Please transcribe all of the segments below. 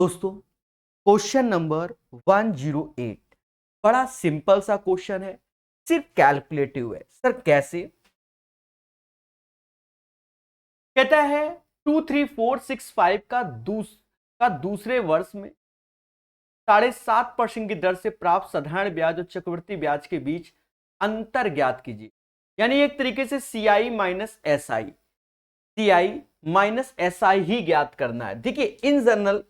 दोस्तों question number 108 बड़ा simple सा क्वेश्चन है, सिर्फ कैलकुलेटिव है। सर कैसे? कहता है 23465 का दूसरे वर्ष में 7.5% की दर से प्राप्त साधारण ब्याज और चक्रवृद्धि ब्याज के बीच अंतर ज्ञात कीजिए। यानी एक तरीके से सीआई माइनस एस आई ही ज्ञात करना है। देखिए इन जनरल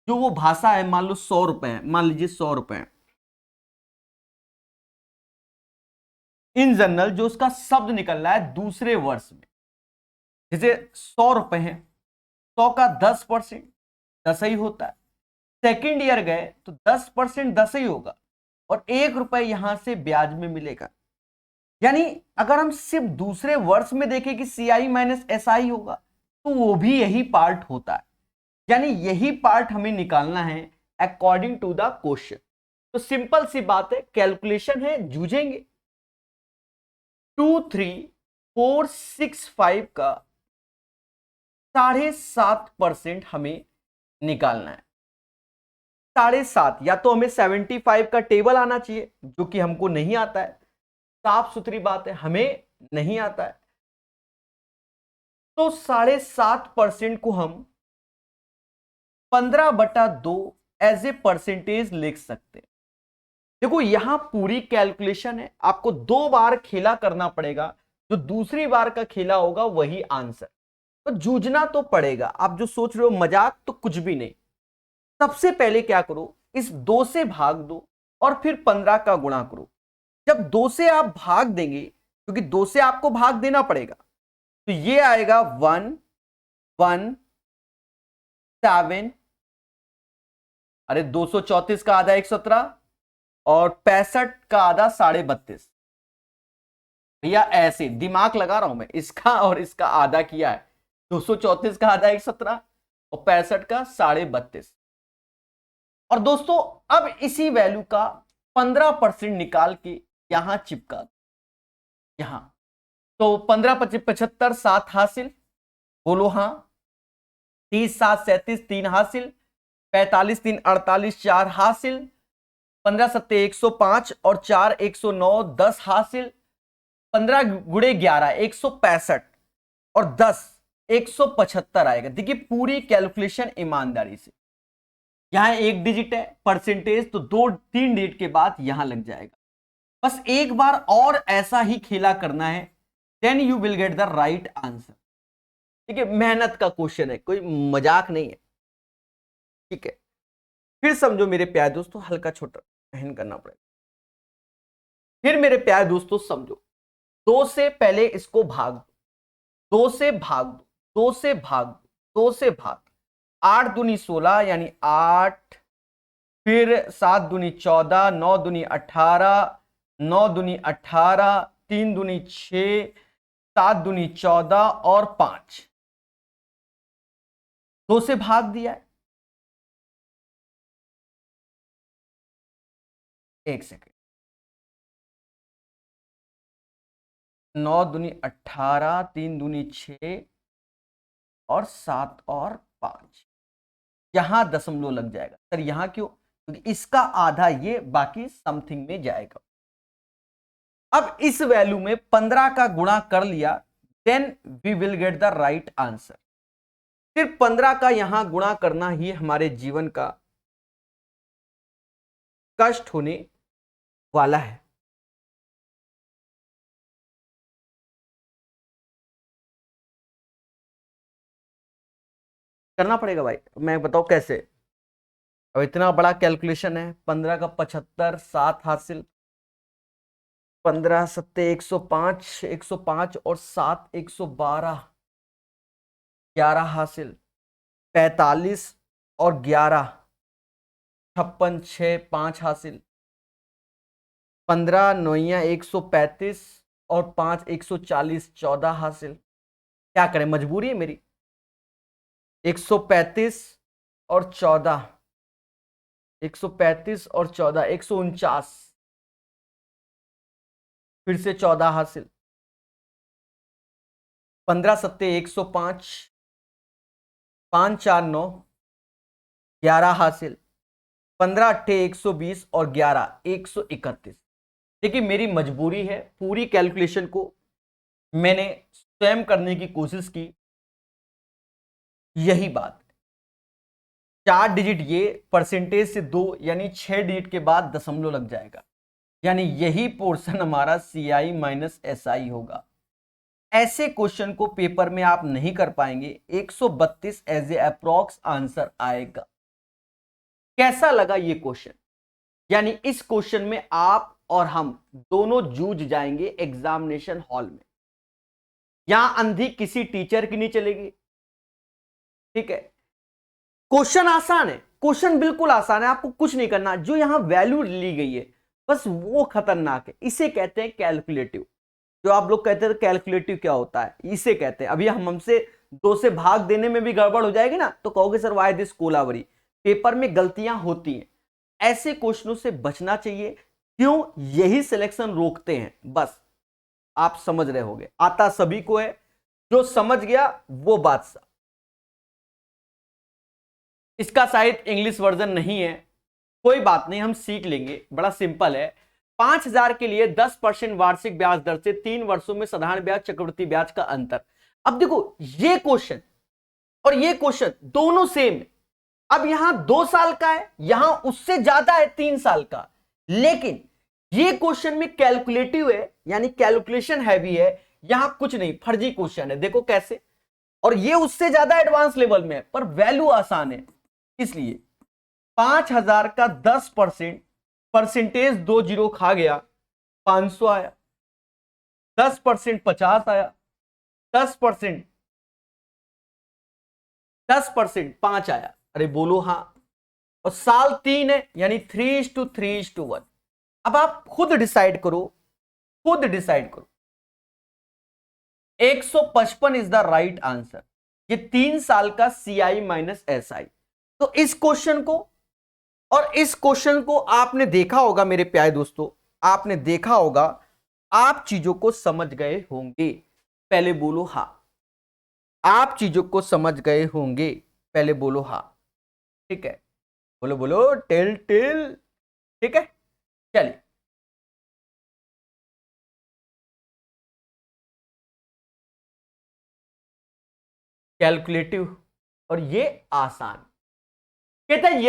जो वो भाषा है, मान लो 100 रुपए है, मान लीजिए 100 रुपए है। इन जनरल जो उसका शब्द निकल रहा है दूसरे वर्ष में, जैसे 100 रुपए है, 100 का 10% 10 ही होता है। सेकेंड ईयर गए तो 10% 10 ही होगा और 1 रुपए यहां से ब्याज में मिलेगा। यानी अगर हम सिर्फ दूसरे वर्ष में देखें कि सीआई माइनस एसआई होगा तो वो भी यही पार्ट होता है। यानी यही पार्ट हमें निकालना है अकॉर्डिंग टू द क्वेश्चन। तो सिंपल सी बात है, कैलकुलेशन है, जूझेंगे। 23465 का 7.5% हमें निकालना है। 7.5 या तो हमें 75 का टेबल आना चाहिए, जो कि हमको नहीं आता है। साफ सुथरी बात है, हमें नहीं आता है। तो 7.5% को हम 15/2 एज ए परसेंटेज लिख सकते हैं। देखो यहां पूरी कैलकुलेशन है, आपको 2 बार खेला करना पड़ेगा, जो दूसरी बार का खेला होगा वही आंसर। तो जूझना तो पड़ेगा। आप जो सोच रहे हो मजाक, तो कुछ भी नहीं। सबसे पहले क्या करो, इस 2 से भाग दो और फिर 15 का गुणा करो। जब 2 से आप भाग देंगे, क्योंकि 2 से आपको भाग देना पड़ेगा, तो ये आएगा 117। अरे 234 का आधा 117 और 65 का आधा 32.5। भैया ऐसे दिमाग लगा रहा हूं मैं, इसका और इसका आधा किया है। 234 का आधा 117 और 65 का 32.5। और दोस्तों अब इसी वैल्यू का 15% निकाल के यहां चिपका, यहां तो 15 25 75 7 हासिल, बोलो हाँ। 30 7 37 3 हासिल, 45 3 48 4 हासिल, 15 सत्ते 105 और 4 109 10 हासिल, 15 गुड़े 11 165 और 10 175 आएगा। देखिए पूरी कैलकुलेशन ईमानदारी से, यहां एक डिजिट है परसेंटेज, तो 2 3 डिजिट के बाद यहां लग जाएगा। बस एक बार और ऐसा ही खेला करना है, then you will get the right answer. ठीक है, मेहनत का क्वेश्चन है, कोई मजाक नहीं है। ठीक है, फिर समझो मेरे प्यारे दोस्तों, हल्का छोटा मेहनत करना पड़ेगा। फिर मेरे प्यारे दोस्तों समझो, 2 से पहले इसको भाग दो, 2 से भाग दो, 2 से भाग दो, 2 से भाग, 8 दूनी 16 यानी 8, फिर 7 दूनी 14, 9 दूनी 18, 9 दूनी 18, 3 दूनी 6, 7 दूनी 14 और 5, 2 से भाग दिया है। एक सेकेंड, 9 दूनी 18, 3 दूनी 6 और 7 और 5, यहां दशमलव लग जाएगा। सर यहां क्यों? क्योंकि इसका आधा ये, बाकी समथिंग में जाएगा। अब इस वैल्यू में 15 का गुणा कर लिया, then we will get the right answer. सिर्फ 15 का यहां गुणा करना ही हमारे जीवन का कष्ट होने वाला है। करना पड़ेगा भाई, मैं बताऊं कैसे। अब इतना बड़ा कैलकुलेशन है, 15 का 75, 7 हासिल, 15 सत्ते 105, 105 और 7 112, 11 हासिल, 45 और 11 56 6 5 हासिल, 15 नौया 135 और 5 140 14 हासिल। क्या करें, मजबूरी है मेरी। 135 और 14, 135 और 14 149, फिर से 14 हासिल, 15 सत्ते 105, 5 4 9 11 हासिल, 15 अट्ठे 120 और 11 131। देखिए मेरी मजबूरी है, पूरी कैलकुलेशन को मैंने स्वयं करने की कोशिश की, यही बात। 4 डिजिट ये, परसेंटेज से 2 यानी 6 डिजिट के बाद दशमलव लग जाएगा, यानी यही पोर्शन हमारा CI माइनस SI होगा। ऐसे क्वेश्चन को पेपर में आप नहीं कर पाएंगे। 132 एज ए अप्रॉक्स आंसर आएगा। कैसा लगा ये क्वेश्चन? यानी इस क्वेश्चन में आप और हम दोनों जूझ जाएंगे एग्जामिनेशन हॉल में। यहां अंधी किसी टीचर की नहीं चलेगी, ठीक है। क्वेश्चन आसान है, क्वेश्चन बिल्कुल आसान है, आपको कुछ नहीं करना। जो यहां वैल्यू ली गई है बस वो खतरनाक है। इसे कहते हैं कैलकुलेटिव। जो आप लोग कहते थे कैलकुलेटिव क्या होता है, इसे कहते हैं। अभी हम हमसे 2 से भाग देने में भी गड़बड़ हो जाएगी ना, तो कहोगे sir why this Kolaveri. Paper में गलतियां होती हैं, ऐसे क्वेश्चनों से बचना चाहिए। क्यों? यही सिलेक्शन रोकते हैं, बस आप समझ रहे होगे। आता सभी को है, जो समझ गया वो बादशाह। इसका शायद इंग्लिश वर्जन नहीं है, कोई बात नहीं, हम सीख लेंगे, बड़ा सिंपल है। 5000 के लिए 10% वार्षिक ब्याज दर से 3 वर्षों में साधारण ब्याज चक्रवृद्धि ब्याज का अंतर। अब देखो ये क्वेश्चन और ये क्वेश्चन दोनों सेम है। अब यहां 2 साल का है, यहां उससे ज्यादा है 3 साल का, लेकिन ये क्वेश्चन में कैलकुलेटिव है, यानी कैलकुलेशन हैवी है। यहां कुछ नहीं, फर्जी क्वेश्चन है, देखो कैसे। और ये उससे ज्यादा एडवांस लेवल में है, पर वैल्यू आसान है। इसलिए 5000 का 10%, परसेंटेज 2 जीरो खा गया, 500 आया। 10% 50 आया, 10% 5 आया। अरे बोलो हाँ। और साल 3 है, यानी 3:3:1। अब आप खुद डिसाइड करो, खुद डिसाइड करो। 155 इज द राइट आंसर। ये 3 साल का CI माइनस SI। तो इस क्वेश्चन को और इस क्वेश्चन को आपने देखा होगा मेरे प्यारे दोस्तों, आपने देखा होगा, आप चीजों को समझ गए होंगे। पहले बोलो हां। आप चीजों को समझ गए होंगे, पहले बोलो हां। ठीक है, बोलो बोलो टेल टेल। ठीक है, चलिए कैलकुलेटिव और ये आसान। कहता है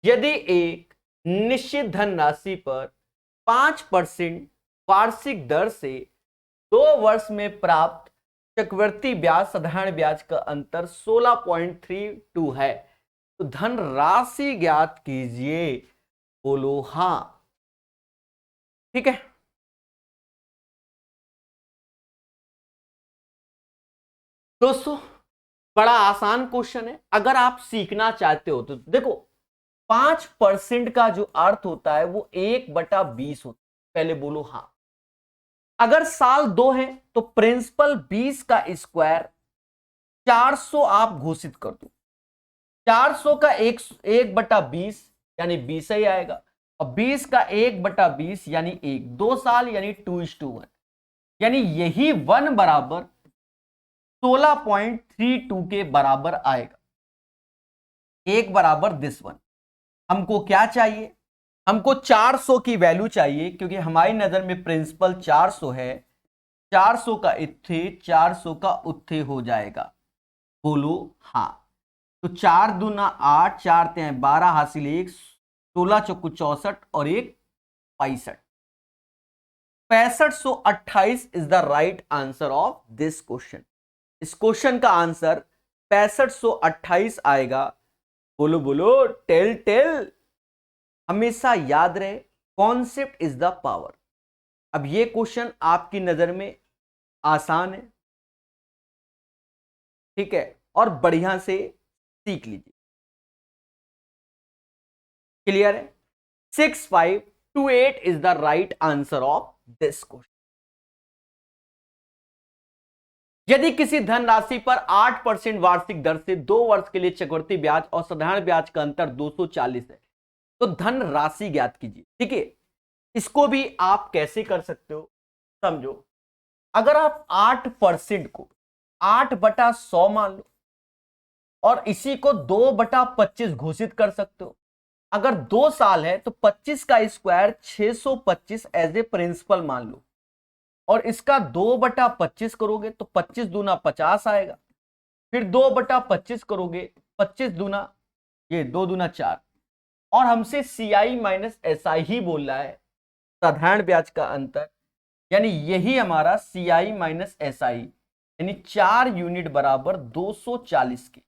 यदि एक निश्चित धनराशि पर 5% वार्षिक दर से 2 वर्ष में प्राप्त चक्रवृद्धि ब्याज साधारण ब्याज का अंतर 16.32 है, तो धनराशि ज्ञात कीजिए। बोलो हां। ठीक है, दोस्तों बड़ा आसान क्वेश्चन है। अगर आप सीखना चाहते हो तो देखो, 5% का जो अर्थ होता है वो 1/20 होता है। पहले बोलो हां। अगर साल 2 है तो प्रिंसिपल 20 का स्क्वायर 400 आप घोषित कर दो। 400 का 1/20 यानी 20 ही आएगा, और 20 का 1/20 यानी 1, 2 साल यानी 2:1, यानी यही 1 बराबर 16.32 के बराबर आएगा। 1 बराबर दिस 1। हमको क्या चाहिए? हमको 400 की वैल्यू चाहिए, क्योंकि हमारी नजर में प्रिंसिपल 400 है। 400 का इत्थे 400 का उत्थे हो जाएगा। बोलो हाँ। तो 4 दूना 8, 4 तें 12 हासिल 1, 16 चौकू 64 और 1 65। 6528 is the right answer of this question. इस क्वेश्चन का आंसर 6528 आएगा। बोलो बोलो टेल टेल। हमेशा याद रहे, कॉन्सेप्ट इज द पावर। अब ये क्वेश्चन आपकी नजर में आसान है, ठीक है, और बढ़िया से सीख लीजिए। क्लियर है? 6528 is the right answer of this question. यदि किसी धनराशि पर 8% वार्षिक दर से 2 वर्ष के लिए चक्रवृद्धि ब्याज और साधारण ब्याज का अंतर 240 है, तो धन राशि ज्ञात कीजिए। ठीक है, इसको भी आप कैसे कर सकते हो, समझो। अगर आप 8% को 8/100 मान लो, और इसी को 2/25 घोषित कर सकते हो। अगर 2 साल है तो 25 का स्क्वायर 625 एज ए प्रिंसिपल मान लो, और इसका 2/25 करोगे तो 25 दूना 50 आएगा, फिर 2/25 करोगे 25 दूना, ये 2 दूना 4, और हमसे CI माइनस SI ही बोल रहा है, साधारण ब्याज का अंतर, यानी यही हमारा CI माइनस SI, यानी 4 यूनिट बराबर 240 के।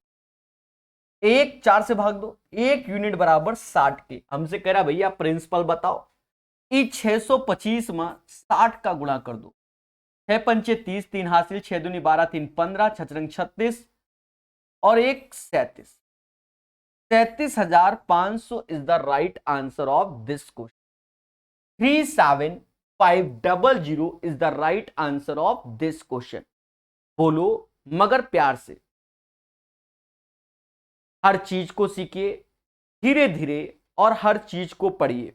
4 से भाग दो, 1 यूनिट बराबर 60 के। हमसे कह रहा भैया प्रिंसिपल बताओ, इस 625 में 60 का गुणा कर दो, 6 पंचे 30, 3 हासिल, 6 दूनी 12, 3 15, 6 36 और 1 37। 37,500 is the right answer of this question. 37,500 is the right answer of this question. बोलो मगर प्यार से, हर चीज को सीखिए धीरे धीरे और हर चीज को पढ़िए।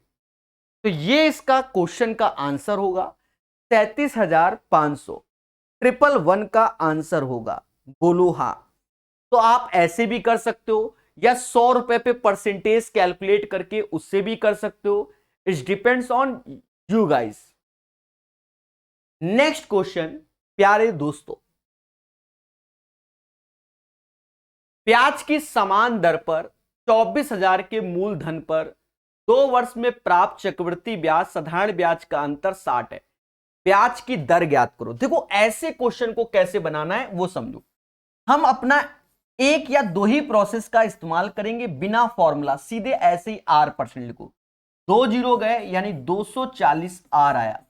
तो ये इसका क्वेश्चन का आंसर होगा 37,500। 111 का आंसर होगा। बोलो हाँ। तो आप ऐसे भी कर सकते हो या 100 रुपए पे परसेंटेज कैलकुलेट करके उससे भी कर सकते हो। It depends on you guys. Next question प्यारे दोस्तों, ब्याज की समान दर पर 24,000 के मूलधन पर 2 वर्ष में प्राप्त चक्रवृद्धि ब्याज साधारण ब्याज का अंतर 60 है। ब्याज की दर ज्ञात करो। देखो ऐसे क्वेश्चन को कैसे बनाना है वो समझो। हम अपना 1 या 2 ही प्रोसेस का इस्तेमाल करेंगे बिना फॉर्मूला, सीधे ऐसे ही R% लिखो। 2 जीरो गए यानी 240 R आया।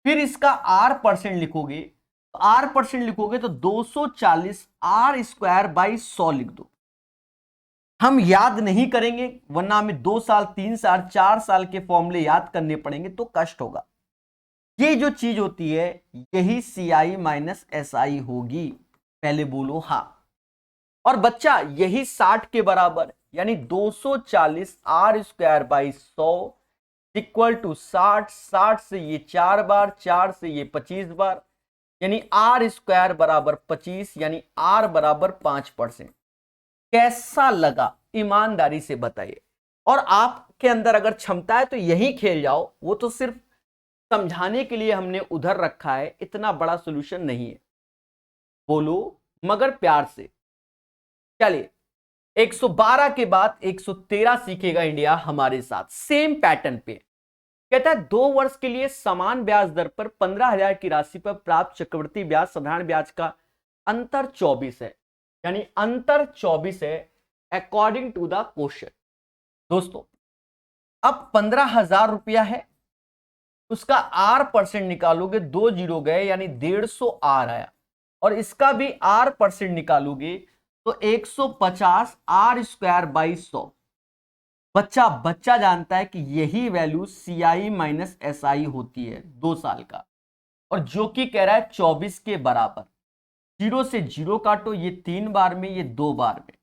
फिर इसका R% लिखोगे, तो R% लिखोगे तो 240 R स्क्वायर बाई 100 लिख दो। हम याद नहीं करेंगे वरना हमें 2 साल 3 साल 4 साल के फॉर्मूले याद करने पड़ेंगे तो कष्ट होगा। ये जो चीज होती है यही CI माइनस SI होगी। पहले बोलो हाँ। और बच्चा यही 60 के बराबर यानी 240 R square by 100 equal to 60। 60 से ये 4 बार, 4 से ये 25 बार, यानी R स्क्वायर बराबर 25, यानी R बराबर 5%। कैसा लगा ईमानदारी से बताइए। और आपके अंदर अगर क्षमता है तो यही खेल जाओ, वो तो सिर्फ समझाने के लिए हमने उधर रखा है, इतना बड़ा सॉल्यूशन नहीं है। बोलो मगर प्यार से। चलिए 112 के बाद 113 सीखेगा इंडिया हमारे साथ सेम पैटर्न पे। कहता है 2 वर्ष के लिए समान ब्याज दर पर 15,000 की राशि पर प्राप्त चक्रवृद्धि ब्याज साधारण ब्याज का अंतर 24 है, यानी अंतर 24 है अकॉर्डिंग टू द क्वेश्चन। दोस्तों अब 15,000 रुपया है, उसका R% निकालोगे, 2 जीरो गए यानी 150 R आया, और इसका भी R% निकालोगे तो 150 R स्क्वायर बाई 100। बच्चा जानता है कि यही वैल्यू CI माइनस SI होती है 2 साल का, और जो कि कह रहा है 24 के बराबर। 0 से 0 काटो, ये 3 बार में, ये 2 बार में,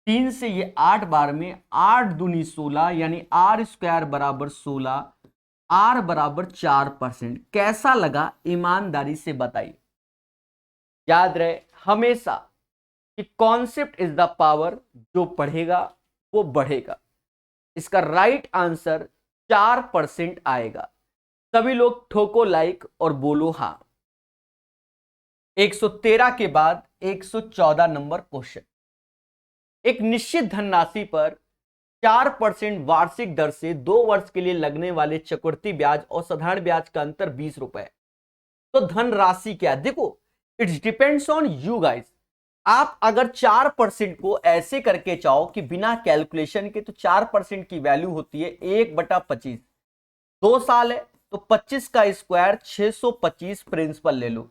3 से ये 8 बार में, 8 दूनी 16, यानी R स्क्वायर बराबर 16, R बराबर 4%। कैसा लगा ईमानदारी से बताइए। याद रहे हमेशा कि कॉन्सेप्ट इज द पावर, जो पढ़ेगा वो बढ़ेगा। इसका राइट आंसर 4% आएगा। सभी लोग ठोको लाइक और बोलो हाँ। 113 के बाद 114 नंबर क्वेश्चन। एक निश्चित धनराशि पर 4% वार्षिक दर से 2 वर्ष के लिए लगने वाले चक्रवृद्धि ब्याज और साधारण ब्याज का अंतर 20 रुपए। तो धनराशि क्या है? देखो it's depends on you guys. आप अगर 4% को ऐसे करके चाहो कि बिना कैलकुलेशन के, तो 4% की वैल्यू होती है 1/25। 2 साल है तो 25 का स्क्वायर 625 प्रिंसिपल ले लो,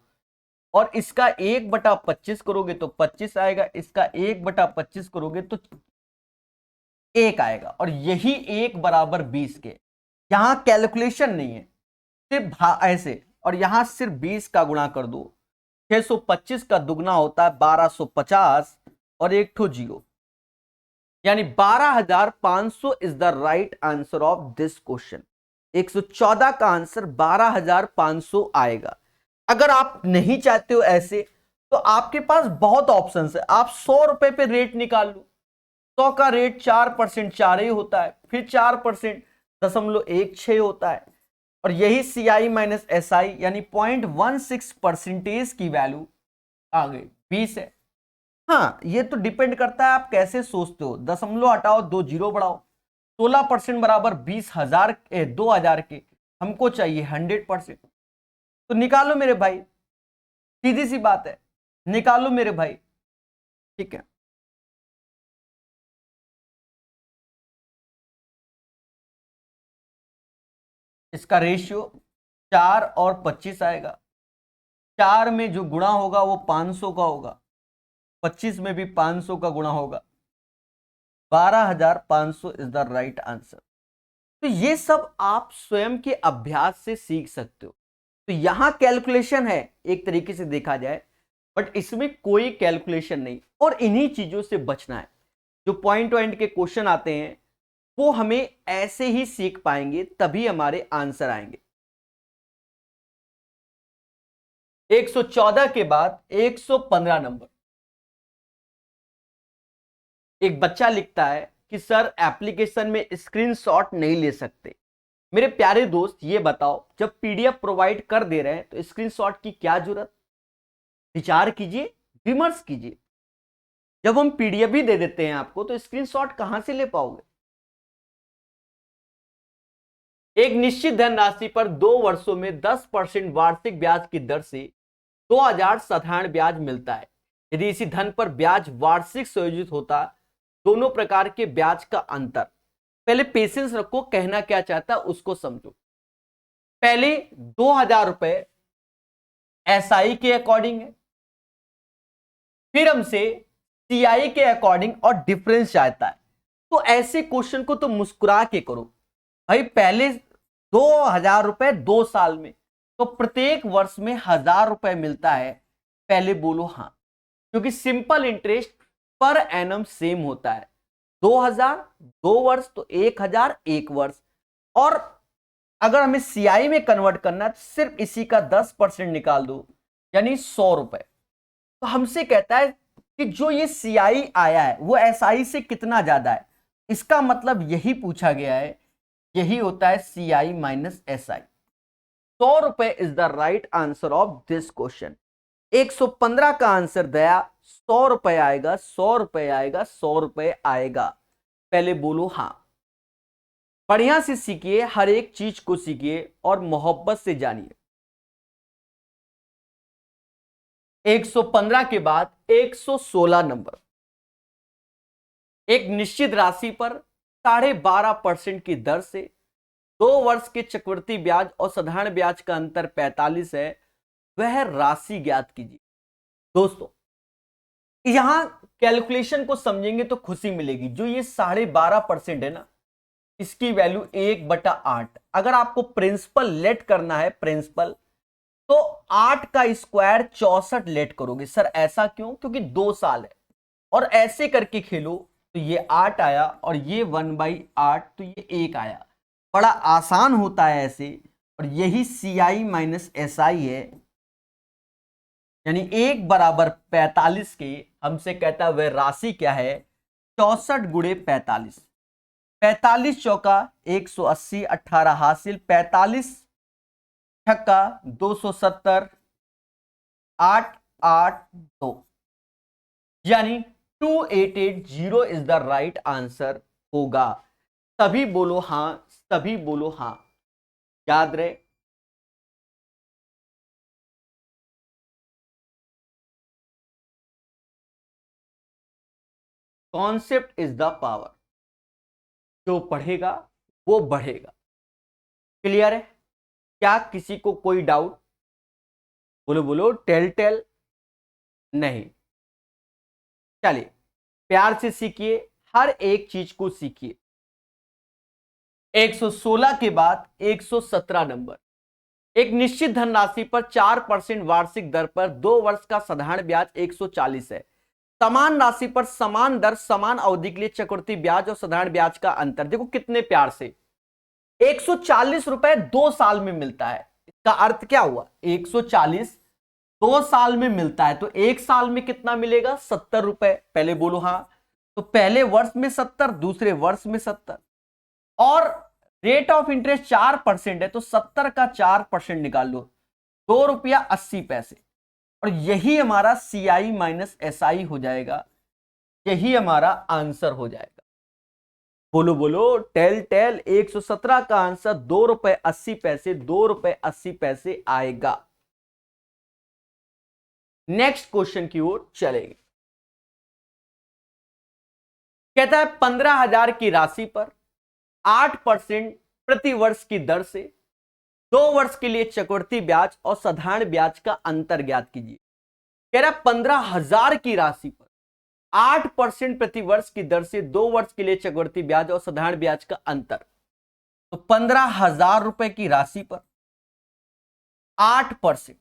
और इसका 1/25 करोगे तो 25 आएगा, इसका 1/25 करोगे तो 1 आएगा, और यही 1 बराबर 20 के। यहां कैलकुलेशन नहीं है, सिर्फ ऐसे, और यहां सिर्फ 20 का गुणा कर दो। 625 का दुगना होता है 1250 और 1 ठो 0, यानी 12,500 is the right answer of this question. 114 का आंसर 12,500 आएगा। अगर आप नहीं चाहते हो ऐसे, तो आपके पास बहुत ऑप्शन है, आप 100 रुपए पे रेट निकाल लो। 100 का रेट 4% 4 ही होता है, फिर 4% 0.16 होता है, और यही CI माइनस SI यानी 0.16% की वैल्यू आ गई 20 है। हाँ, ये तो डिपेंड करता है आप कैसे सोचते हो, दशमलव हटाओ 2 जीरो बढ़ाओ। 16% बराबर 20,000 2000 के, हमको चाहिए 100%। तो निकालो मेरे भाई, सीधी सी बात है, निकालो मेरे भाई। ठीक है, इसका रेशियो 4 और 25 आएगा। 4 में जो गुणा होगा वो 500 का होगा, 25 में भी 500 का गुणा होगा, 12,500 इज द राइट आंसर। तो ये सब आप स्वयं के अभ्यास से सीख सकते हो। तो यहां कैलकुलेशन है एक तरीके से देखा जाए, बट इसमें कोई कैलकुलेशन नहीं, और इन्हीं चीजों से बचना है। जो पॉइंट टू एंड के क्वेश्चन आते हैं वो हमें ऐसे ही सीख पाएंगे, तभी हमारे आंसर आएंगे। 114 के बाद 115 नंबर। एक बच्चा लिखता है कि सर एप्लीकेशन में स्क्रीनशॉट नहीं ले सकते। मेरे प्यारे दोस्त ये बताओ, जब PDF प्रोवाइड कर दे रहे हैं तो स्क्रीनशॉट की क्या जरूरत? विचार कीजिए, विमर्श कीजिए। जब हम PDF भी दे देते हैं आपको तो स्क्रीनशॉट कहां से ले पाओगे? एक निश्चित धनराशि पर 2 वर्षों में 10% वार्षिक ब्याज की दर से 2000 साधारण ब्याज मिलता है। यदि इसी धन पर ब्याज वार्षिक संयोजित होता, दोनों प्रकार के ब्याज का अंतर। पहले पेशेंस रखो, कहना क्या चाहता उसको समझो। पहले 2000 रुपए SI के अकॉर्डिंग है, फिर हमसे CI के अकॉर्डिंग और डिफरेंस चाहता है। तो ऐसे क्वेश्चन को तो मुस्कुरा के करो भाई। पहले 2000 रुपए 2 साल में, तो प्रत्येक वर्ष में 1000 रुपए मिलता है। पहले बोलो हाँ, क्योंकि simple interest per annum same होता है। 2000 2 वर्ष तो 1000 1 वर्ष। और अगर हमें CI में कन्वर्ट करना है तो सिर्फ इसी का 10% निकाल दो, यानी 100 रुपए। तो हमसे कहता है कि जो ये CI आया है वो SI से कितना ज्यादा है। इसका मतलब यही पूछा गया है, यही होता है CI माइनस SI। 100 रुपए is the right answer of this question. 115 का आंसर दया 100 रुपए आएगा, 100 रुपए आएगा, 100 रुपए आएगा। पहले बोलो हाँ। बढ़िया से सीखिए, हर एक चीज को सीखिए और मोहब्बत से जानिए। 115 के बाद 116 नंबर। एक निश्चित राशि पर 12.5% की दर से 2 वर्ष के चक्रवृद्धि ब्याज और साधारण ब्याज का अंतर 45 है, वह राशि ज्ञात कीजिए। दोस्तों यहां कैलकुलेशन को समझेंगे तो खुशी मिलेगी। जो ये 12.5% है ना, इसकी वैल्यू 1/8। अगर आपको प्रिंसिपल लेट करना है, प्रिंसिपल, तो 8 का स्क्वायर 64 लेट करोगे। सर ऐसा क्यों? क्योंकि 2 साल है, और ऐसे करके खेलो तो ये 8 आया, और ये 1/8 तो ये 1 आया। बड़ा आसान होता है ऐसे, और यही CI माइनस SI है। यानी 1 बराबर 45 के हमसे कहता है वह राशि क्या है, 64 गुणे 45। 45 चौका 180, 18 हासिल, 45 छक्का 270, 8 8 2, यानी 2880 इज द राइट आंसर होगा। सभी बोलो हां, सभी बोलो हां, याद रहे। Concept is the power. जो पढ़ेगा वो बढ़ेगा। क्लियर है? क्या किसी को कोई डाउट? बोलो बोलो, टेल टेल नहीं। चलिए प्यार से सीखिए, हर एक चीज को सीखिए। 116 के बाद 117 नंबर। एक निश्चित धनराशि पर 4% वार्षिक दर पर 2 वर्ष का साधारण ब्याज 140 है। समान राशि पर समान दर समान अवधि के लिए चक्रवृद्धि ब्याज और साधारण ब्याज का अंतर। देखो कितने प्यार से, 140 रुपए 2 साल में मिलता है। इसका अर्थ क्या हुआ? 140 2 साल में मिलता है तो 1 साल में कितना मिलेगा? 70 रुपए। पहले बोलो हाँ। तो पहले वर्ष में 70, दूसरे वर्ष में 70, और रेट ऑफ इंटरेस्ट 4% है तो 70 का 4% निकाल लो, ₹2.80। और यही हमारा CI माइनस SI हो जाएगा, यही हमारा आंसर हो जाएगा। बोलो बोलो, टेल टेल। 117 का आंसर ₹2.80, ₹2.80 आएगा। नेक्स्ट क्वेश्चन की ओर चलेंगे। कहता है 15,000 की राशि पर 8% प्रति वर्ष की दर से 2 वर्ष के लिए चक्रवृद्धि ब्याज और साधारण ब्याज का अंतर ज्ञात कीजिए। कह रहा है 15,000 की राशि पर 8% प्रति वर्ष की दर से 2 वर्ष के लिए चक्रवृद्धि ब्याज और साधारण ब्याज का अंतर। तो 15,000 रुपए की राशि पर 8%,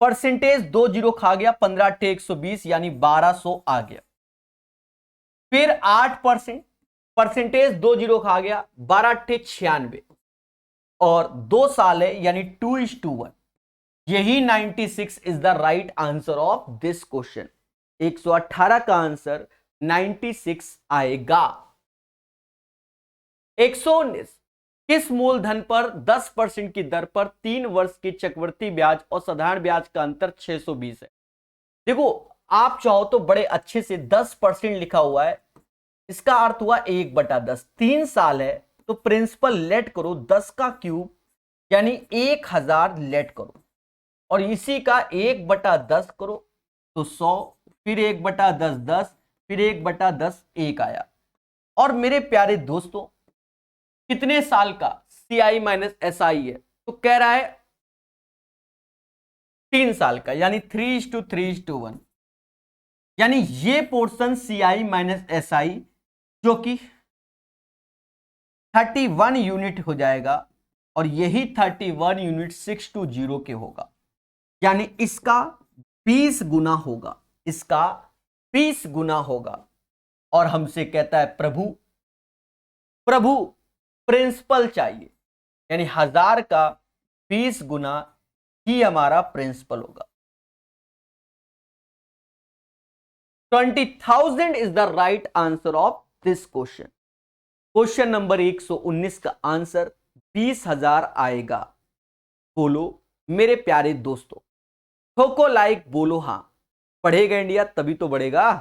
परसेंटेज 2 जीरो खा गया, 15 × 120 यानी 1200 आ गया। फिर 8%, परसेंटेज 2 जीरो खा गया, 12 × 96, और 2 साल है यानी 2:1। यही 96 is the right answer of this question. 118 का आंसर 96 आएगा। 119, किस मूलधन पर 10% की दर पर 3 वर्ष की चक्रवृद्धि ब्याज और साधारण ब्याज का अंतर 620 है? देखो, आप चाहो तो बड़े अच्छे से 10% लिखा हुआ है, इसका अर्थ हुआ 1/10। 3 साल है तो प्रिंसिपल लेट करो 10 का क्यूब यानी 1000 लेट करो, और इसी का 1/10 करो तो 100, फिर 1/10 10, फिर 1/10 1 आया। और मेरे प्यारे दोस्तों, कितने साल का CI माइनस SI है? तो कह रहा है 3 साल का, यानी 3:3:1, यानी ये पोर्शन CI माइनस SI जो कि 31 यूनिट हो जाएगा, और यही 31 यूनिट 620 के होगा, यानी इसका 20 गुना होगा, इसका 20 गुना होगा। और हमसे कहता है प्रभु प्रभु प्रिंसिपल चाहिए, यानी 1000 का 20 गुना ही हमारा प्रिंसिपल होगा। 20,000 is the right answer of this question. Question number 119 का आंसर 20,000 आएगा। बोलो मेरे प्यारे दोस्तों, ठोको लाइक, बोलो हां। पढ़ेगा इंडिया तभी तो बढ़ेगा।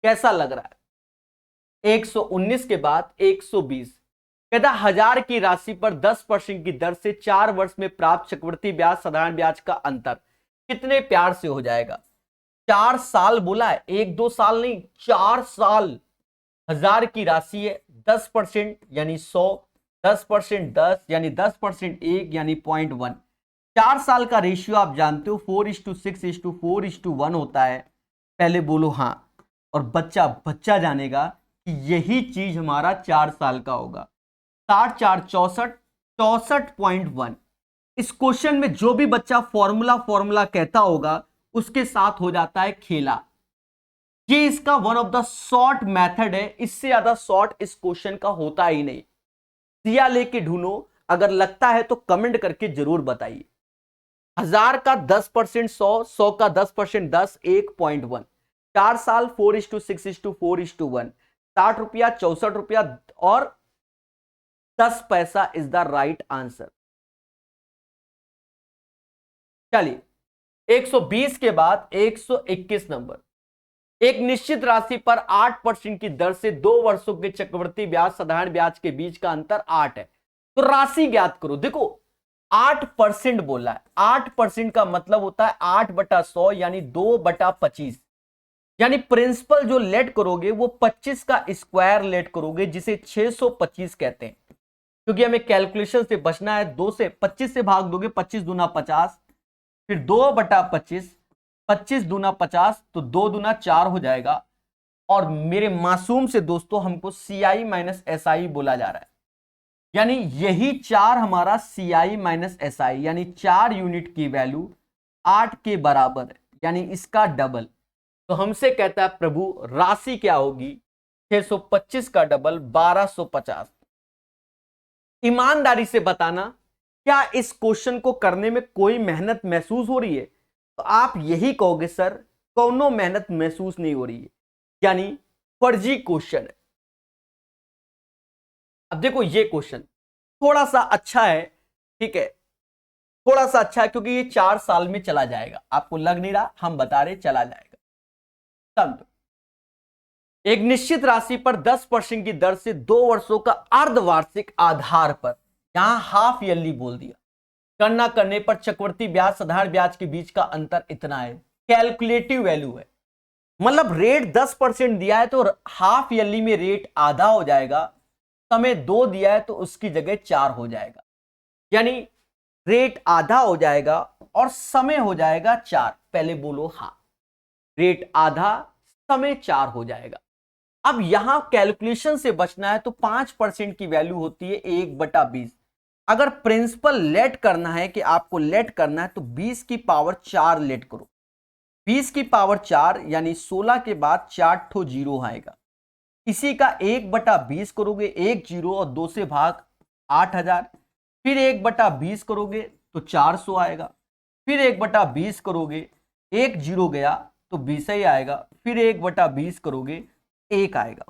कैसा लग रहा है? 119 के बाद 120, कहता 1000 की राशि पर 10% की दर से 4 वर्ष में प्राप्त चक्रवृद्धि ब्याज साधारण ब्याज का अंतर कितने प्यार से हो जाएगा? 4 साल बोला है, 1-2 साल नहीं, 4 साल। 1000 की राशि है, 10% यानी 100, 10% 10 यानी 10% 1 यानी 0.1। 4 साल का रेशियो आप जानते हो 4:6:4:1 होता है। पहले बोलो हाँ, और बच्चा जानेगा कि यही चीज हमारा 4 साल का होगा। 60 4 64, 64.1। इस क्वेश्चन में जो भी बच्चा फॉर्मूला कहता होगा उसके साथ हो जाता है खेला। ये इसका one of the short method है, इससे ज्यादा शॉर्ट इस क्वेश्चन का होता ही नहीं। दिया लेके ढूंढो, अगर लगता है तो कमेंट करके जरूर बताइए। 1000 का 10% 100, 100 का 10% 10, 1.1। 4 साल 4:6:4:1, 60 रुपया, 64 रुपया और 10 पैसा इज द राइट आंसर। चलिए 120 के बाद 121 नंबर। एक निश्चित राशि पर 8% की दर से 2 वर्षों के चक्रवृद्धि ब्याज साधारण ब्याज के बीच का अंतर 8 है, तो राशि ज्ञात करो। देखो 8% बोला है, 8% का मतलब होता है 8/100 यानी 2/25, यानी प्रिंसिपल जो लेट करोगे वो 25 का स्क्वायर लेट करोगे, जिसे 625 कहते हैं। क्योंकि हमें कैलकुलेशन से बचना है, 2 से 25 से भाग दोगे, 25 दूना 50, फिर 2/25, 25 दूना 50, तो 2 दूना 4 हो जाएगा। और मेरे मासूम से दोस्तों, हमको CI माइनस SI बोला जा रहा है, यानी यही 4 हमारा CI माइनस SI, यानी 4 यूनिट की वैल्यू 8 के बराबर है, यानी इसका डबल। तो हमसे कहता है प्रभु राशि क्या होगी? 625 का डबल 1250। ईमानदारी से बताना, क्या इस क्वेश्चन को करने में कोई मेहनत महसूस हो रही है? तो आप यही कहोगे सर कोनो मेहनत महसूस नहीं हो रही है, यानी फर्जी क्वेश्चन है। अब देखो ये क्वेश्चन थोड़ा सा अच्छा है, ठीक है, थोड़ा सा अच्छा है क्योंकि ये 4 साल में चला जाएगा। आपको लग नहीं रहा, हम बता रहे चला जाएगा। तब एक निश्चित राशि पर 10% की दर से 2 वर्षों का अर्धवार्षिक आधार पर, यहां हाफ ईयरली बोल दिया, गणना करने पर चक्रवृद्धि ब्याज साधारण ब्याज के बीच का अंतर इतना है। कैलकुलेटिव वैल्यू है, मतलब रेट 10% दिया है तो हाफ ईयरली में रेट आधा हो जाएगा, समय 2 दिया है तो उसकी जगह 4 हो जाएगा, यानी रेट आधा हो जाएगा और समय हो जाएगा 4। पहले बोलो हाँ, रेट आधा समय 4 हो जाएगा। अब यहां कैलकुलेशन से बचना है तो 5% की वैल्यू होती है 1/20। अगर प्रिंसिपल लेट करना है कि आपको लेट करना है तो 20 की पावर 4 लेट करो, 20 की पावर 4 यानी 16 के बाद 4 ठो जीरो आएगा। इसी का 1/20 करोगे, 1 जीरो और 2 से भाग 8000, फिर 1/20 करोगे तो 400 आएगा, फिर 1/20 करोगे, 1 जीरो गया तो 20 ही आएगा, फिर 1/20 करोगे 1 आएगा।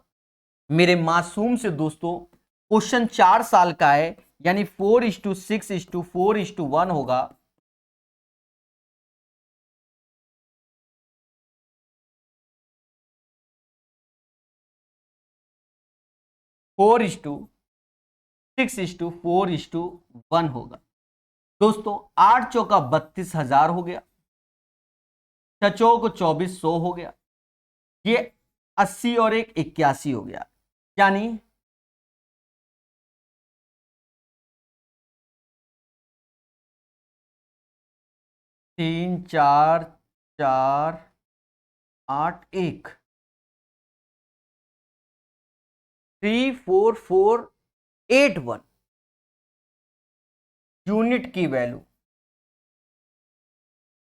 मेरे मासूम से दोस्तों क्वेश्चन 4 साल का है, यानी 4:6:4:1 होगा। फोर इज टू 6:4:1 होगा। दोस्तों 8 चौका 32,000 हो गया, 6 चौक 2400 हो गया, ये 80 और 1 81 हो गया, यानी 3 4 4 8 1 34481 यूनिट की वैल्यू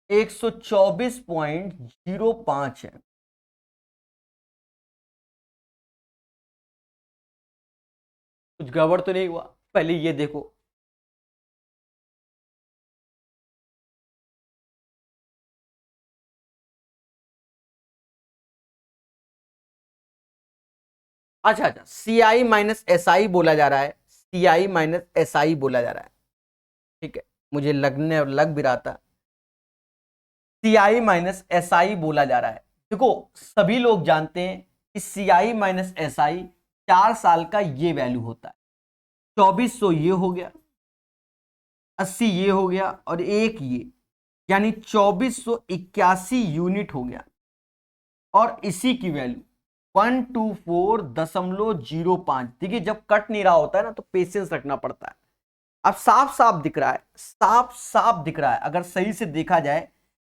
124.05 है। कुछ गड़बड़ तो नहीं हुआ? पहले ये देखो, अच्छा अच्छा, CI माइनस SI बोला जा रहा है, CI माइनस SI बोला जा रहा है, ठीक है, मुझे लग भी रहा था CI माइनस SI बोला जा रहा है। देखो सभी लोग जानते हैं कि CI माइनस SI 4 साल का ये वैल्यू होता है। 2400 ये हो गया, 80 ये हो गया और एक ये, यानी 2481 यूनिट हो गया, और इसी की वैल्यू 124.05। देखिए जब कट नहीं रहा होता है ना तो पेशेंस रखना पड़ता है। अब साफ साफ दिख रहा है, साफ साफ दिख रहा है, अगर सही से देखा जाए,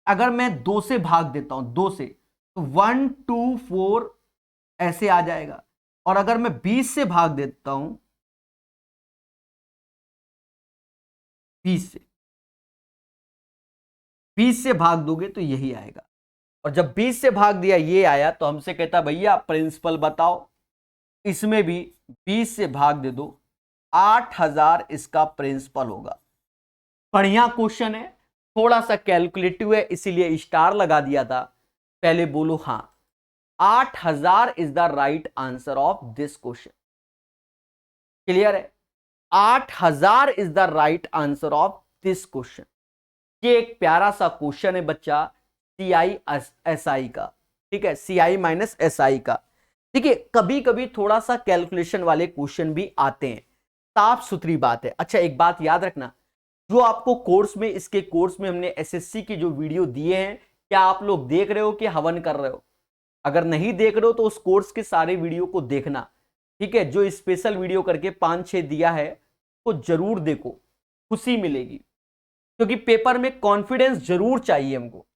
अगर मैं 2 से भाग देता हूं, 2 से, तो 124 ऐसे आ जाएगा, और अगर मैं 20 से भाग देता हूं, 20 से 20 से भाग दोगे तो यही आएगा, और जब 20 से भाग दिया ये आया तो हमसे कहता भैया प्रिंसिपल बताओ, इसमें भी 20 से भाग दे दो, 8000 इसका प्रिंसिपल होगा। बढ़िया क्वेश्चन है, थोड़ा सा कैलकुलेटिव है इसीलिए स्टार लगा दिया था। पहले बोलो हां, 8000 is the right answer of this question. Clear है? 8000 is the right answer of this question. ये एक प्यारा सा क्वेश्चन है बच्चा, CI/SI का, ठीक है, CI माइनस SI का। देखिए कभी कभी थोड़ा सा कैलकुलेशन वाले क्वेश्चन भी आते हैं, साफ सुथरी बात है। अच्छा एक बात याद रखना, जो आपको कोर्स में, इसके कोर्स में हमने SSC की जो वीडियो दिए हैं, क्या आप लोग देख रहे हो कि हवन कर रहे हो? अगर नहीं देख रहे हो तो उस कोर्स के सारे वीडियो को देखना, ठीक है, जो स्पेशल वीडियो करके 5-6 दिया है तो जरूर देखो, खुशी मिलेगी, क्योंकि पेपर में कॉन्फिडेंस जरूर चाहिए हमको।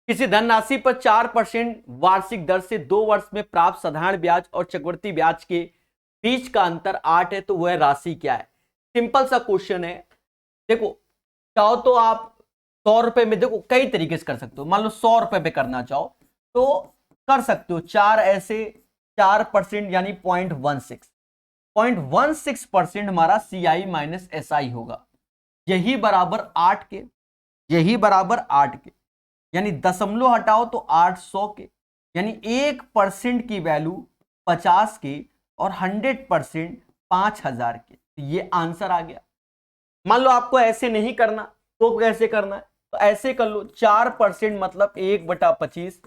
किसी धनराशि पर 4% वार्षिक दर से 2 वर्ष में प्राप्त साधारण ब्याज और चक्रवृद्धि ब्याज के बीच का अंतर 8 है, तो वह राशि क्या है? सिंपल सा क्वेश्चन है। देखो चाहो तो आप 100 रुपए में, देखो कई तरीके से कर सकते हो, मान लो 100 रुपए पे करना चाहो तो कर सकते हो, 4 ऐसे 4% यानी 0.16% हमारा CI माइनस SI होगा, यही बराबर 8 के यही बराबर 8 के, यानी दशमलव हटाओ तो 800 के, यानी 1% की वैल्यू 50 के और 100% 5000 के। तो ये आंसर आ गया। मान लो आपको ऐसे नहीं करना तो कैसे करना है, तो ऐसे कर लो, 4% मतलब 1/25,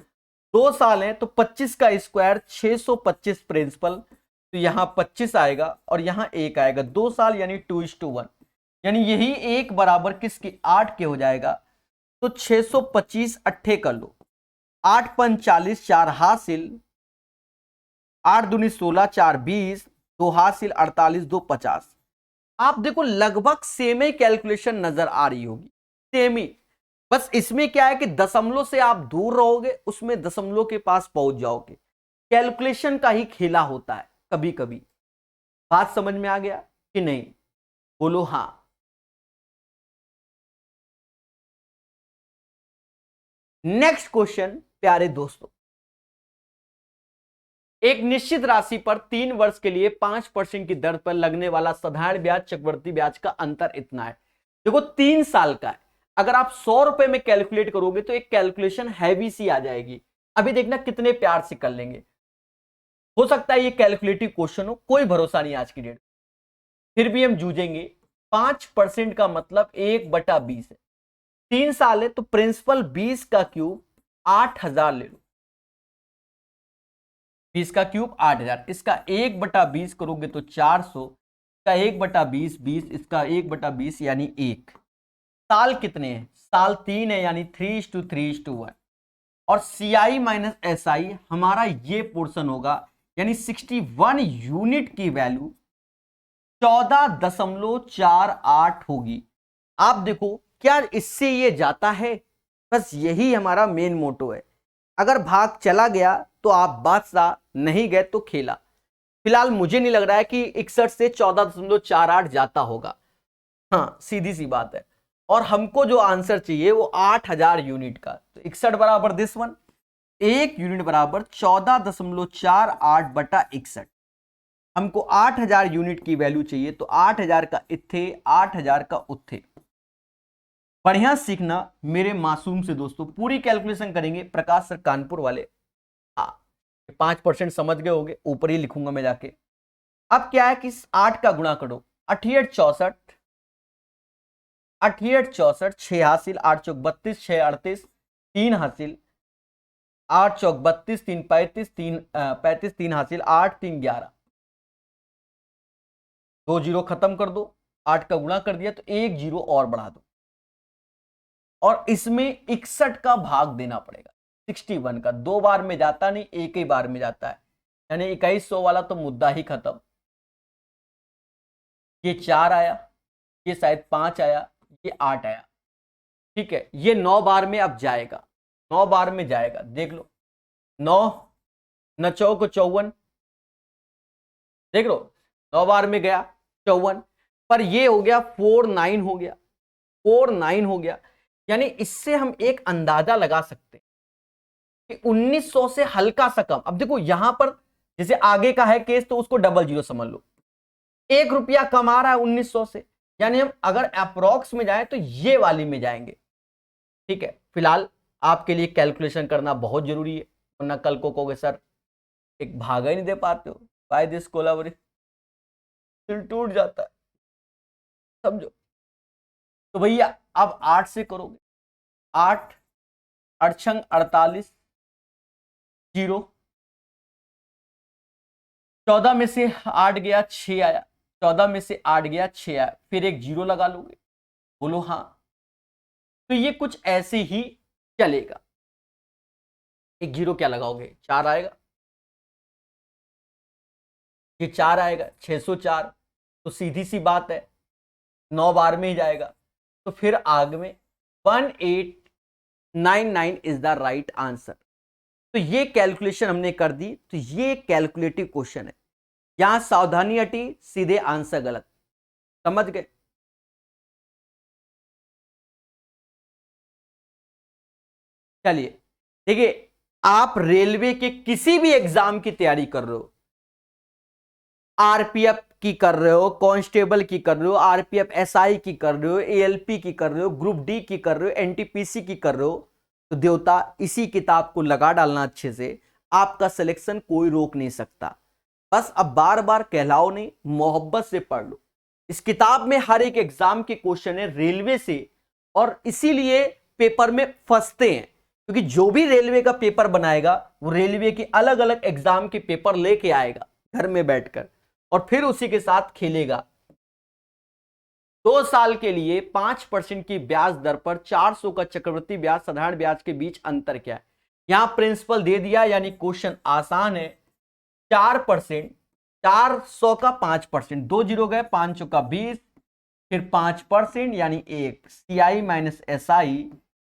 2 साल है तो 25 का स्क्वायर 625 प्रिंसिपल, तो यहां 25 आएगा और यहां 1 आएगा, 2 साल यानी 2:1, यानी यही 1 बराबर किसके 8 के हो जाएगा। तो 625 अट्ठे कर लो, 8 पंच 40, 4 हासिल, 8 दूनी 16, 4 20, 2 हासिल 48, 2 50। आप देखो लगभग सेम ही कैलकुलेशन नजर आ रही होगी, सेम ही, बस इसमें क्या है कि दशमलव से आप दूर रहोगे, उसमें दशमलव के पास पहुंच जाओगे। कैलकुलेशन का ही खेला होता है कभी कभी। बात समझ में आ गया कि नहीं, बोलो हां। नेक्स्ट क्वेश्चन प्यारे दोस्तों, एक निश्चित राशि पर 3 वर्ष के लिए 5% की दर पर लगने वाला साधारण ब्याज चक्रवृद्धि ब्याज का अंतर इतना है। देखो 3 साल का है, अगर आप 100 रुपए में कैलकुलेट करोगे तो एक कैलकुलेशन हैवी सी आ जाएगी। अभी देखना कितने प्यार से कर लेंगे, हो सकता है ये कैलकुलेटिव क्वेश्चन हो, कोई भरोसा नहीं आज की डेट, फिर भी हम जूझेंगे। 5% का मतलब 1/20 है, 3 साल है तो प्रिंसिपल 20 का क्यूब 8000 ले लो, 20 का क्यूब 8000, इसका 1/20 करोगे तो 400, इसका 1/20 20, इसका 1/20 यानी 1। साल कितने हैं, साल 3 है यानी 3:3:1, और CI माइनस SI हमारा ये पोर्शन होगा, यानी 61 यूनिट की वैल्यू 14.48 होगी। आप देखो क्या इससे ये जाता है, बस यही हमारा मेन मोटो है। अगर भाग चला गया तो आप बादशाह, नहीं गए तो खेला। फिलहाल मुझे नहीं लग रहा है कि 61 से 14.48 जाता होगा, हाँ सीधी सी बात है। और हमको जो आंसर चाहिए वो 8000 यूनिट का, तो 61 बराबर दिस वन, 1 यूनिट बराबर 14.48/61। हमको 8000 यूनिट की वैल्यू चाहिए, तो 8000 का इत्थे 8000 का उत्थे। बढ़िया सीखना मेरे मासूम से दोस्तों, पूरी कैलकुलेशन करेंगे प्रकाश सर कानपुर वाले। हाँ 5% समझ गए होंगे, ऊपर ही लिखूंगा मैं जाके। अब क्या है कि 8 का गुणा करो, 88 64, 88 64, 6 हासिल, 8 चौक 32, 6 38, 3 हासिल, 8 चौक 32, 3 35, 35, 3 हासिल, 8 3 11, 2 जीरो खत्म कर दो, 8 का गुणा कर दिया तो 1 जीरो और बढ़ा दो, और इसमें 61 का भाग देना पड़ेगा। 61 का 2 बार में जाता नहीं, एक ही बार में जाता है, यानी 2100 वाला तो मुद्दा ही खत्म। ये 4 आया, ये शायद 5 आया, ये 8 आया, ठीक है। ये 9 बार में अब जाएगा, 9 बार में जाएगा, देख लो 9 न चौक 54, देख लो 9 बार में गया 54, पर ये हो गया 49 हो गया, 49 हो गया। यानी इससे हम एक अंदाजा लगा सकते हैं कि 1900 से हल्का सा कम। अब देखो यहां पर जैसे आगे का है केस तो उसको डबल जीरो समझ लो, 1 रुपया कम आ रहा है 1900 से, यानी हम अगर अप्रोक्स में जाए तो ये वाली में जाएंगे, ठीक है। फिलहाल आपके लिए कैलकुलेशन करना बहुत जरूरी है, वरना कल को कहोगे सर एक भागा ही नहीं दे पाते हो, बाय दिस कोलाबोरेशन दिल टूट जाता है, समझो। तो भैया अब 8 से करोगे, 8 अड़छंग 48, जीरो, 14 में से 8 गया 6 आया, 14 में से 8 गया 6 आया, फिर एक जीरो लगा लोगे, बोलो हाँ। तो ये कुछ ऐसे ही चलेगा, एक जीरो क्या लगाओगे, 4 आएगा, ये 4 आएगा, 604, तो सीधी सी बात है 9 बार में ही जाएगा, तो फिर आगे में 1899 इज द राइट आंसर। तो ये कैलकुलेशन हमने कर दी, तो ये कैलकुलेटिव क्वेश्चन है, यहां सावधानी हटी, सीधे आंसर गलत, समझ गए। चलिए देखिए, आप रेलवे के किसी भी एग्जाम की तैयारी कर रहे हो, आरपीएफ की कर रहे हो, कांस्टेबल की कर रहे हो, आरपीएफ एसआई की कर रहे हो, एएलपी की कर रहे हो, ग्रुप डी की कर रहे हो, एनटीपीसी की कर रहे हो, तो देवता इसी किताब को लगा डालना अच्छे से, आपका सिलेक्शन कोई रोक नहीं सकता। बस अब बार बार कहलाओ नहीं, मोहब्बत से पढ़ लो। इस किताब में हर एक एग्जाम के क्वेश्चन है रेलवे से, और इसीलिए पेपर में फंसते हैं, क्योंकि जो भी रेलवे का पेपर बनाएगा वो रेलवे के अलग अलग एग्जाम के पेपर लेके आएगा घर में बैठकर, और फिर उसी के साथ खेलेगा। 2 साल के लिए 5% की ब्याज दर पर 400 का चक्रवृद्धि ब्याज साधारण ब्याज के बीच अंतर क्या है? यहां प्रिंसिपल दे दिया, यानी क्वेश्चन आसान है। 4%, 400 का 5%, 2 जीरो गए, 5 चौका 20, फिर 5% यानी 1, CI माइनस SI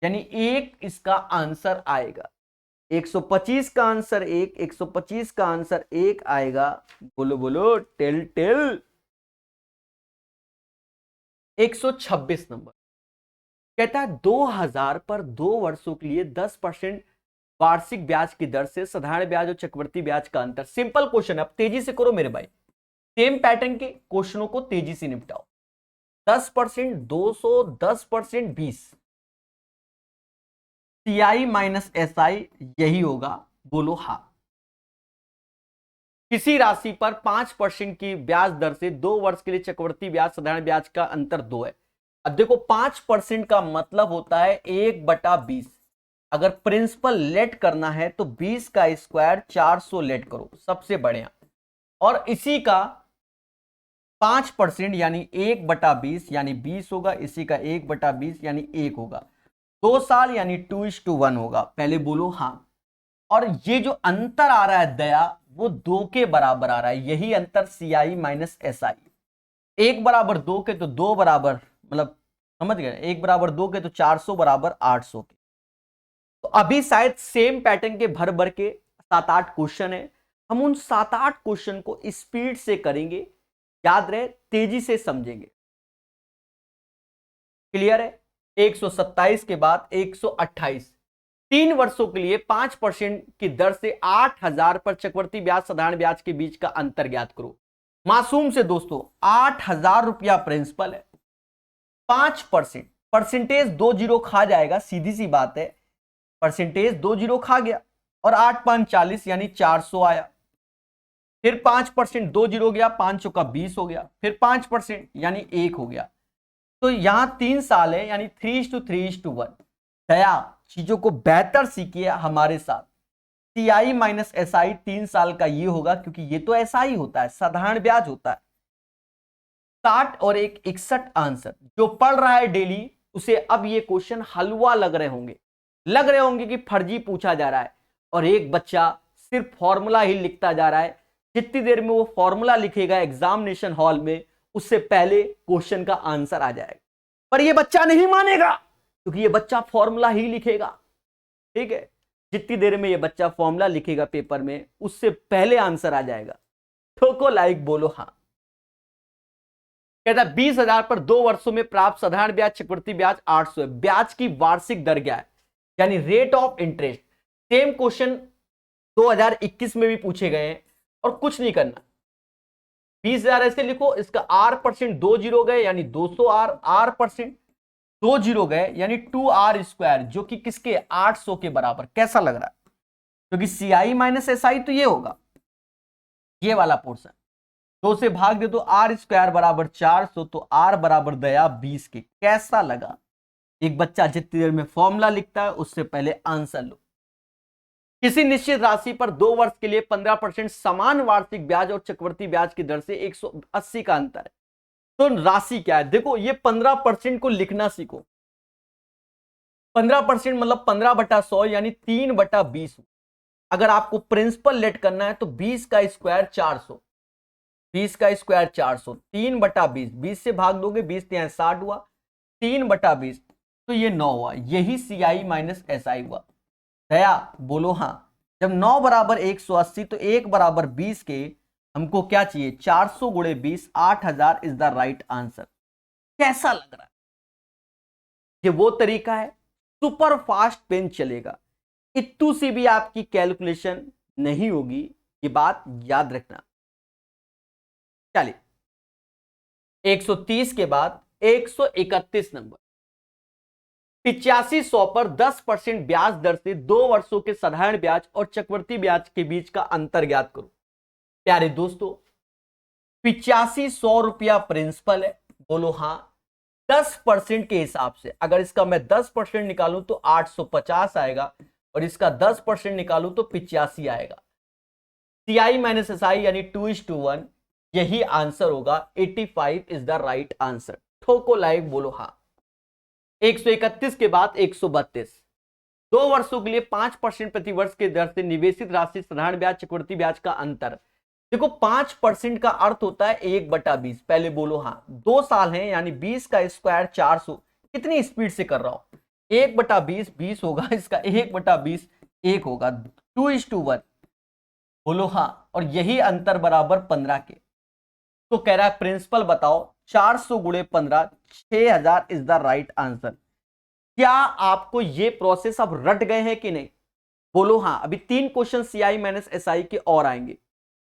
यानी 1 इसका आंसर आएगा। 125 का आंसर 1, 125 का आंसर 1 आएगा। बोलो बोलो, टेल टेल। 126 नंबर कहता है 2000 पर 2 वर्षों के लिए 10% वार्षिक ब्याज की दर से साधारण ब्याज और चक्रवृद्धि ब्याज का अंतर। सिंपल क्वेश्चन है, अब तेजी से करो मेरे भाई, सेम पैटर्न के क्वेश्चनों को तेजी से निपटाओ। 10%, 200, 10%, 20, CI माइनस SI यही होगा। बोलो हाँ। किसी राशि पर 5% की ब्याज दर से 2 वर्ष के लिए चक्रवृद्धि ब्याज साधारण ब्याज का अंतर 2 है। अब देखो 5% का मतलब होता है 1/20। अगर प्रिंसिपल लेट करना है तो 20 का स्क्वायर 400 लेट करो, सबसे बढ़िया। और इसी का 5% यानी 1/20 यानी 20 होगा, इसी का 1/20 यानी 1 होगा। 2 साल यानी 2:1 होगा। पहले बोलो हाँ। और ये जो अंतर आ रहा है दया, वो 2 के बराबर आ रहा है, यही अंतर CI माइनस SI। 1 बराबर 2 के तो 2 बराबर, मतलब समझ गए, 1 बराबर 2 के तो 400 बराबर 800 के। तो अभी शायद सेम पैटर्न के भर भर के 7-8 क्वेश्चन है, हम उन 7-8 क्वेश्चन को स्पीड से करेंगे, याद रहे, तेजी से समझेंगे। क्लियर है? 127 के बाद 128, 3 वर्षों के लिए 5% की दर से 8000 पर चक्रवृद्धि ब्याज साधारण ब्याज के बीच का अंतर ज्ञात करो। मासूम से दोस्तों, 8000 रुपया प्रिंसिपल है, 5%, परसेंटेज 2 जीरो खा जाएगा, सीधी सी बात है, परसेंटेज 2 जीरो खा गया, और 8 5 40 यानी 400 आया। फिर 5%, 2 जीरो गया, 5 चौका 20 हो गया, फिर 5% यानी 1 हो गया। तो यहां 3 साल है, यानी 3:3:1। दया चीजों को बेहतर सीखिए हमारे साथ। CI माइनस SI 3 साल का ये होगा, क्योंकि ये तो ऐसा ही होता है, साधारण ब्याज होता है। 60 और 1 61 आंसर। जो पढ़ रहा है डेली उसे अब ये क्वेश्चन हलवा लग रहे होंगे कि फर्जी पूछा जा रहा है, और एक बच्चा सिर्फ फॉर्मूला ही लिखता जा रहा है। जितनी देर में वो फॉर्मूला लिखेगा एग्जामिनेशन हॉल में, उससे पहले क्वेश्चन का आंसर आ जाएगा। पर ये बच्चा नहीं मानेगा, क्योंकि ये बच्चा फॉर्मूला ही लिखेगा। ठीक है, जितनी देर में ये बच्चा फॉर्मूला लिखेगा पेपर में, उससे पहले आंसर आ जाएगा। ठोको लाइक, बोलो हाँ। कहता है 20,000 पर 2 वर्षों में प्राप्त साधारण ब्याज चक्रवृद्धि ब्याज 800 है। ब्याज की वार्षिक दर क्या है, यानी rate of interest. Same question 2021 में भी पूछे गए हैं, और कुछ नहीं करना। 20,000 ऐसे लिखो, इसका R% 2 जीरो गए यानी 200R, R% 2 जीरो गए यानी 2R², जो कि किसके 800 के बराबर। कैसा लग रहा है? क्योंकि CI माइनस SI तो ये होगा, ये वाला पोर्शन। 2 से भाग दे तो R² बराबर 400, तो R बराबर दया 20 के। कैसा लगा? एक बच्चा जितनी देर में फॉर्मूला लिखता है, उससे पहले आंसर लो। किसी निश्चित राशि पर 2 वर्ष के लिए 15% समान वार्षिक ब्याज और चक्रवृद्धि ब्याज की दर से 180 का अंतर है। तो राशि क्या है? देखो, ये 15% को लिखना सीखो। 15% मतलब 15/100 यानी 3/20। अगर आपको प्रिंसिपल लेट करना है तो 20 का स्क्वायर 400, 20 का स्क्वायर 400, 3/20, 20 से भाग दोगे, 20 यहाँ 60 हुआ, 3/20, तो ये 9 हुआ। यही CI माइनस SI हुआ। दया बोलो हाँ। जब 9 बराबर 180 तो 1 बराबर 20 के हमको क्या चाहिए? 400 गुणे 20, 8000 इज द राइट आंसर। कैसा लग रहा है? ये वो तरीका है, सुपर फास्ट पेन चलेगा, इत्तू सी भी आपकी कैलकुलेशन नहीं होगी, ये बात याद रखना। चलिए 130 के बाद 131 नंबर, 8500 पर 10% ब्याज दर से 2 वर्षों के साधारण ब्याज और चक्रवृद्धि ब्याज के बीच का अंतर ज्ञात करो। प्यारे दोस्तों 8500 रुपया प्रिंसिपल है, बोलो हाँ। 10% के हिसाब से अगर इसका मैं 10% निकालूं तो 850 आएगा और इसका 10% निकालूं तो 85 आएगा। CI माइनस SI यानी 2:1, यही आंसर होगा। 85 इज द राइट आंसर। ठोको लाइक, बोलो हाँ। 131 के बाद 132, 2 वर्षों के लिए 5% प्रति वर्ष के दर से निवेशित राशि साधारण ब्याज चक्रवृद्धि ब्याज का अंतर। देखो 5% का अर्थ होता है 1/20। पहले बोलो हाँ। 2 साल हैं यानी 20 का स्क्वायर 400। कितनी स्पीड से कर रहा हूं। 1/20 20 होगा, इसका 1/20 1 होगा। 2:1 बोलो हाँ। और यही अंतर बराबर 15 के। तो कह रहा है प्रिंसिपल बताओ 400 गुणे 15 6000 इज द राइट आंसर। क्या आपको ये प्रोसेस अब रट गए हैं कि नहीं, बोलो हाँ। अभी 3 क्वेश्चन CI माइनस SI के और आएंगे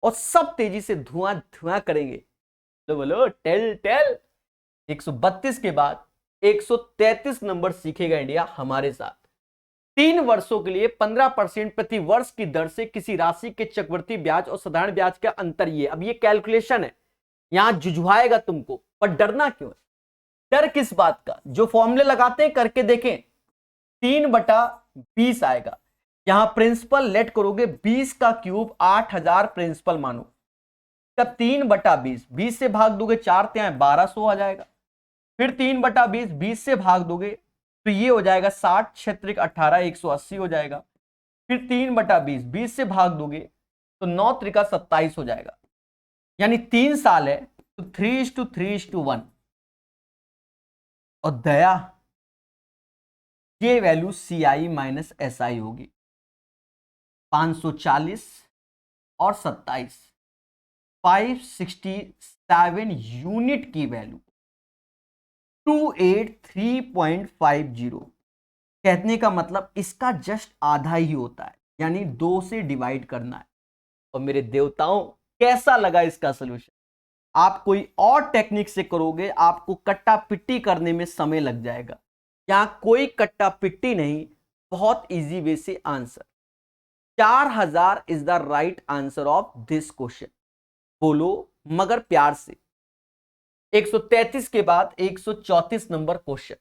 और सब तेजी से धुआं धुआं करेंगे। तो बोलो टेल टेल। 132 के बाद 133 नंबर सीखेगा इंडिया हमारे साथ। 3 वर्षों के लिए 15% प्रति वर्ष की दर से किसी राशि के चक्रवृद्धि ब्याज और साधारण ब्याज का अंतर। ये अब ये कैलकुलेशन है, यहां जुझवाएगा तुमको, पर डरना क्यों है। डर किस बात का, जो फॉर्मूले लगाते हैं करके देखें। 3/20 आएगा। यहां प्रिंसिपल लेट करोगे 20 का क्यूब 8000 प्रिंसिपल मानो। तब 3/20, 20 से भाग दोगे 4 ત્યાં 1200 आ जाएगा। फिर 3/20, 20 से भाग दोगे तो ये हो जाएगा 60 क्षेत्रिक 18 180 हो जाएगा। फिर 3/20, 20 से भाग दोगे तो 9 त्रिका 27 हो जाएगा। यानी 3 साल है तो 3:3:1। और दया ये वैल्यू CI माइनस SI होगी। 540 और 27, 567 यूनिट की वैल्यू 283.50। कहने का मतलब इसका जस्ट आधा ही होता है, यानी 2 से डिवाइड करना है। और मेरे देवताओं कैसा लगा इसका सोल्यूशन। आप कोई और टेक्निक से करोगे आपको कट्टा पिट्टी करने में समय लग जाएगा। यहां कोई कट्टा पिट्टी नहीं, बहुत इजी वे से answer. 4000 is the right answer of this question. बोलो मगर प्यार से। 133 के बाद 134 नंबर क्वेश्चन।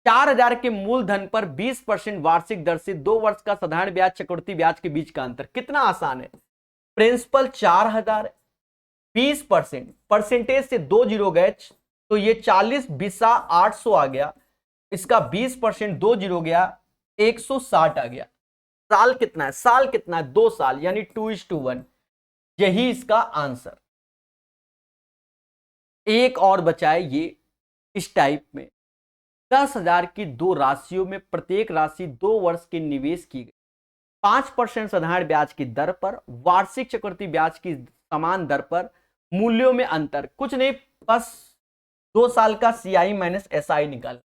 4000 के मूलधन पर 20% वार्षिक दर से 2 वर्ष का साधारण ब्याज चक्रवृद्धि ब्याज के बीच का अंतर। कितना आसान है। प्रिंसिपल 4000, 20% परसेंटेज से 2 जीरो गए तो ये 40 बिसा 800 आ गया। इसका 20% 2 जीरो गया 160 आ गया। साल कितना है, साल कितना है 2 साल, यानी 2:1। यही इसका आंसर। एक और बचाए ये इस टाइप में। 10,000 की 2 राशियों में प्रत्येक राशि 2 वर्ष के निवेश की गई। 5% साधारण ब्याज की दर पर, वार्षिक चक्रवृद्धि ब्याज की समान दर पर, मूल्यों में अंतर। कुछ नहीं, बस 2 साल का CI माइनस SI निकाल।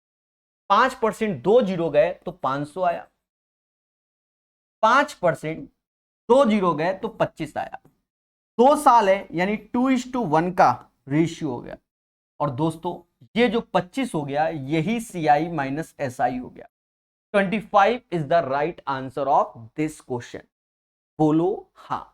5% 2 जीरो गए तो 500 आया। 5% 2 जीरो गए तो 25 आया। 2 साल है यानी 2:1 का रेशियो हो गया। और दोस्तों ये जो 25 हो गया यही CI माइनस SI हो गया। 25 is the right answer of this question. बोलो हाँ।